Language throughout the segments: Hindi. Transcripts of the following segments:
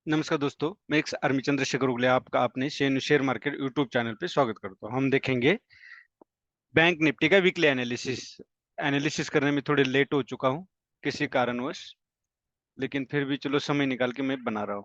नमस्कार दोस्तों, मैं एक अरमी चंद्रशेखर उगले आपका अपने शेयर मार्केट यूट्यूब चैनल पे स्वागत करता हूँ। हम देखेंगे बैंक निफ्टी का वीकली एनालिसिस। एनालिसिस करने में थोड़े लेट हो चुका हूँ किसी कारणवश, लेकिन फिर भी चलो समय निकाल के मैं बना रहा हूँ।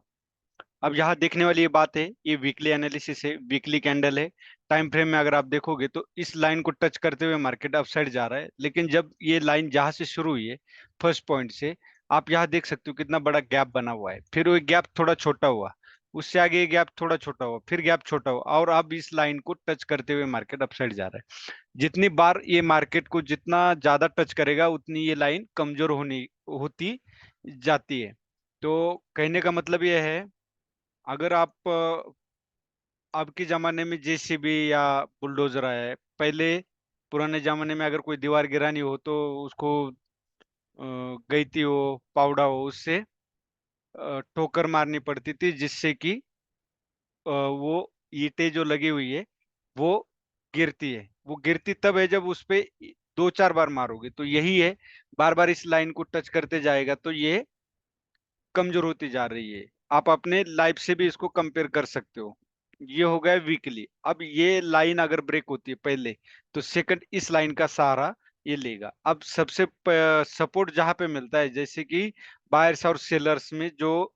अब यहाँ देखने वाली ये बात है, ये वीकली एनालिसिस है, वीकली कैंडल है। टाइम फ्रेम में अगर आप देखोगे तो इस लाइन को टच करते हुए मार्केट अपसाइड जा रहा है, लेकिन जब ये लाइन जहां से शुरू हुई है फर्स्ट पॉइंट से, आप यहाँ देख सकते हो कितना बड़ा गैप बना हुआ है। फिर वो गैप थोड़ा छोटा हुआ, उससे आगे ये गैप थोड़ा छोटा हुआ, फिर गैप छोटा हुआ, और अब इस लाइन को टच करते हुए मार्केट अपसाइड जा रहा है। जितनी बार ये मार्केट को जितना ज्यादा टच करेगा उतनी ये लाइन कमजोर होनी होती जाती है। तो कहने का मतलब ये है, अगर आप अब के जमाने में जेसीबी या बुलडोजर आया है, पहले पुराने जमाने में अगर कोई दीवार गिरानी हो तो उसको गईती हो, पावड़ा हो, उससे ठोकर मारनी पड़ती थी, जिससे कि वो ईंटें जो लगी हुई है वो गिरती है। वो गिरती तब है जब उस पे दो चार बार मारोगे, तो यही है, बार बार इस लाइन को टच करते जाएगा तो ये कमजोर होती जा रही है। आप अपने लाइफ से भी इसको कंपेयर कर सकते हो। ये हो गया वीकली। अब ये लाइन अगर ब्रेक होती है पहले, तो सेकंड इस लाइन का सहारा ये लेगा। अब सबसे सपोर्ट जहां पे मिलता है, जैसे कि बायर्स और सेलर्स में जो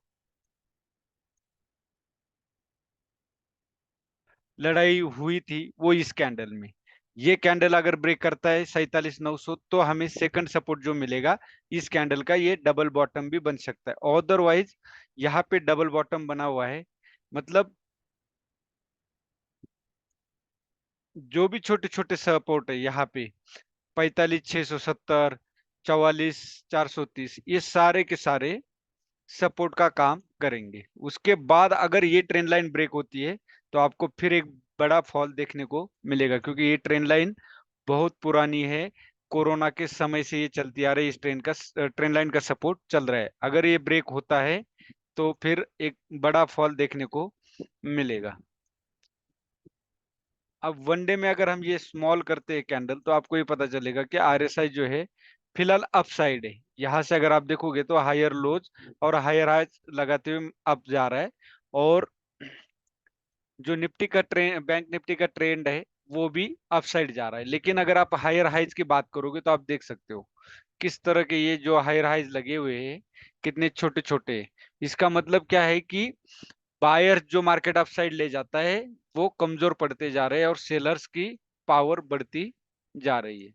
लड़ाई हुई थी वो इस कैंडल में, ये कैंडल अगर ब्रेक करता है 47,900, तो हमें सेकंड सपोर्ट जो मिलेगा इस कैंडल का, ये डबल बॉटम भी बन सकता है। अदरवाइज यहाँ पे डबल बॉटम बना हुआ है, मतलब जो भी छोटे छोटे सपोर्ट है यहाँ पे, 45,670, 44,430, ये सारे के सारे सपोर्ट का काम करेंगे। उसके बाद अगर ये ट्रेंड लाइन ब्रेक होती है तो आपको फिर एक बड़ा फॉल देखने को मिलेगा, क्योंकि ये ट्रेंड लाइन बहुत पुरानी है। कोरोना के समय से ये चलती आ रही है, इस ट्रेंड लाइन का सपोर्ट चल रहा है। अगर ये ब्रेक होता है तो फिर एक बड़ा फॉल देखने को मिलेगा। अब वनडे में अगर हम ये स्मॉल करते हैं कैंडल, तो आपको ये पता चलेगा कि आरएसआई जो है फिलहाल अप साइड है। यहाँ से अगर आप देखोगे तो हायर लोज और हायर हाइज लगाते हुए अप जा रहा है। और जो निफ्टी का ट्रेंड, बैंक निफ्टी का ट्रेंड है, वो भी अप साइड जा रहा है। लेकिन अगर आप हायर हाइज की बात करोगे तो आप देख सकते हो किस तरह के ये जो हायर हाइज लगे हुए हैं, कितने छोटे छोटे। इसका मतलब क्या है कि बायर जो मार्केट अपसाइड ले जाता है वो कमजोर पड़ते जा रहे हैं और सेलर्स की पावर बढ़ती जा रही है।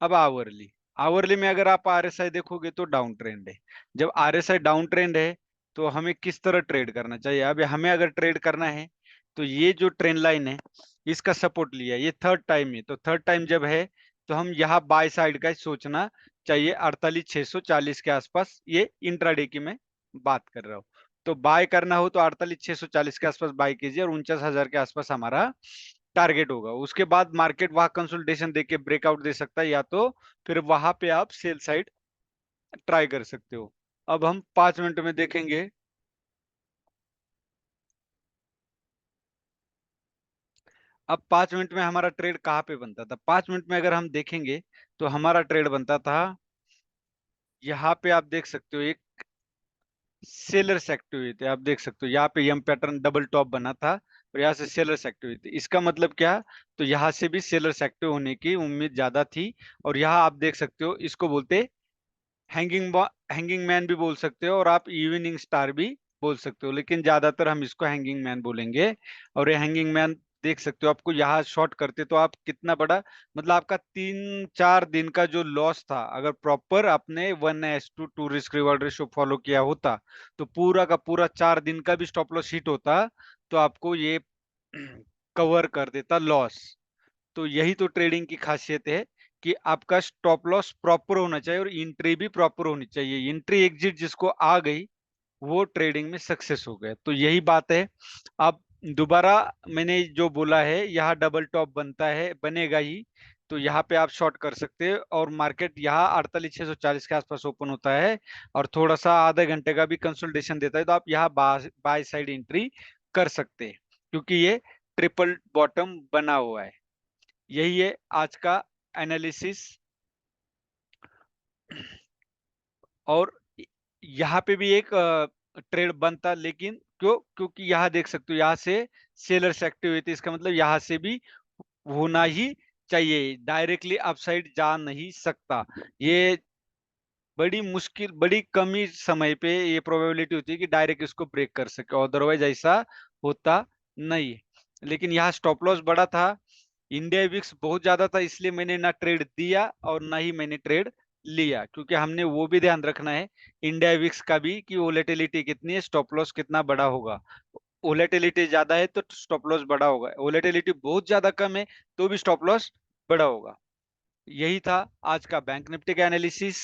अब आवरली, आवरली में अगर आप आरएसआई देखोगे तो डाउन ट्रेंड है। जब आरएसआई डाउन ट्रेंड है तो हमें किस तरह ट्रेड करना चाहिए? अब हमें अगर ट्रेड करना है तो ये जो ट्रेंड लाइन है इसका सपोर्ट लिया, ये थर्ड टाइम है, तो थर्ड टाइम जब है तो हम यहाँ बाय साइड का ही सोचना चाहिए। 48,640 के आसपास, ये इंट्राडे की मैं बात कर रहा हूँ। तो बाय करना हो तो 48,640 के आसपास बाय कीजिए, और 49,000 के आसपास हमारा टारगेट होगा। उसके बाद मार्केट वहां कंसोलिडेशन देके ब्रेकआउट दे सकता है, या तो फिर वहां पे आप सेल साइड ट्राई कर सकते हो। अब हम 5 मिनट में देखेंगे। अब 5 मिनट में हमारा ट्रेड कहाँ पे बनता था? 5 मिनट में अगर हम देखेंगे तो हमारा ट्रेड बनता था, यहाँ पे आप देख सकते हो एक सेलर्स एक्टिविटी। आप देख सकते हो यहाँ पे यम पैटर्न डबल टॉप बना था, और यहाँ से सेलर्स एक्टिविटी। इसका मतलब क्या? तो यहाँ से भी सेलर्स एक्टिव होने की उम्मीद ज्यादा थी। और यहाँ आप देख सकते हो, इसको बोलते हैंगिंग हैंगिंग मैन भी बोल सकते हो, और आप इवनिंग स्टार भी बोल सकते हो, लेकिन ज्यादातर हम इसको हैंगिंग मैन बोलेंगे। और ये हैंगिंग मैन देख सकते हो, आपको यहाँ शॉर्ट करते तो आप कितना बड़ा, मतलब आपका 3-4 दिन का जो लॉस था, अगर प्रॉपर आपने 1:2 रिस्क रिवॉर्ड रेशो फॉलो किया होता, तो पूरा का पूरा 4 दिन का भी स्टॉप लॉस हिट होता, तो आपको ये कवर कर देता लॉस। तो यही तो ट्रेडिंग की खासियत है, कि आपका स्टॉप लॉस प्रॉपर होना चाहिए और एंट्री भी प्रॉपर होनी चाहिए। एंट्री एग्जिट जिसको आ गई वो ट्रेडिंग में सक्सेस हो गया। तो यही बात है। अब दोबारा मैंने जो बोला है, यहाँ डबल टॉप बनता है, बनेगा ही, तो यहाँ पे आप शॉर्ट कर सकते हैं। और मार्केट यहाँ 48,640 के आसपास ओपन होता है, और थोड़ा सा आधे घंटे का भी कंसोलिडेशन देता है, तो आप यहाँ बाय साइड एंट्री कर सकते हैं, क्योंकि ये ट्रिपल बॉटम बना हुआ है। यही है आज का एनालिसिस। और यहाँ पे भी एक ट्रेड बनता, लेकिन क्योंकि यहाँ देख सकते हो, यहाँ से सेलर्स एक्टिव हुए थे, इसका मतलब यहाँ से भी होना ही चाहिए, डायरेक्टली अपसाइड जा नहीं सकता। ये बड़ी मुश्किल, बड़ी कम ही समय पे ये प्रोबेबिलिटी होती है कि डायरेक्ट इसको ब्रेक कर सके, अदरवाइज ऐसा होता नहीं है। लेकिन यहाँ स्टॉप लॉस बड़ा था, इंडिया विक्स बहुत ज्यादा था, इसलिए मैंने ना ट्रेड दिया और ना ही मैंने ट्रेड लिया, क्योंकि हमने वो भी ध्यान रखना है इंडिया विक्स का भी कि वोलेटिलिटी कितनी है, स्टॉप लॉस कितना बड़ा होगा। वोलेटिलिटी ज्यादा है तो स्टॉप लॉस बड़ा होगा, वोलेटिलिटी बहुत ज्यादा कम है तो भी स्टॉप लॉस बड़ा होगा। यही था आज का बैंक निफ्टी का एनालिसिस।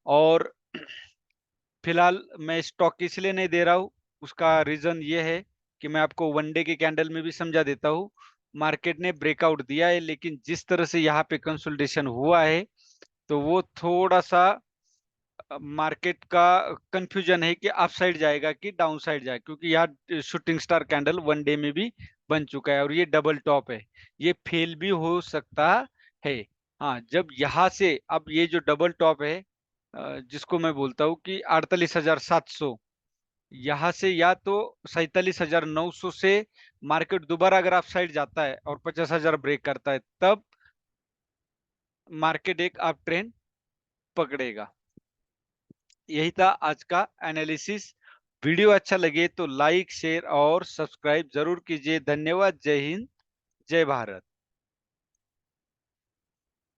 और फिलहाल मैं स्टॉक इसलिए नहीं दे रहा हूँ, उसका रीजन ये है कि मैं आपको वन डे के कैंडल में भी समझा देता हूँ। मार्केट ने ब्रेकआउट दिया है, लेकिन जिस तरह से यहाँ पे कंसोलिडेशन हुआ है, तो वो थोड़ा सा मार्केट का कंफ्यूजन है कि अप साइड जाएगा कि डाउन साइड जाएगा, क्योंकि यहाँ shooting star candle one day में भी बन चुका है और ये डबल टॉप है, ये फेल भी हो सकता है। हाँ, जब यहाँ से अब ये जो डबल टॉप है, जिसको मैं बोलता हूँ कि 48,700, यहाँ से या तो 47,900 से मार्केट दोबारा अगर अप साइड जाता है और 50,000 ब्रेक करता है, तब मार्केट एक अप ट्रेंड पकड़ेगा। यही था आज का एनालिसिस। वीडियो अच्छा लगे तो लाइक, शेयर और सब्सक्राइब जरूर कीजिए। धन्यवाद। जय हिंद, जय भारत।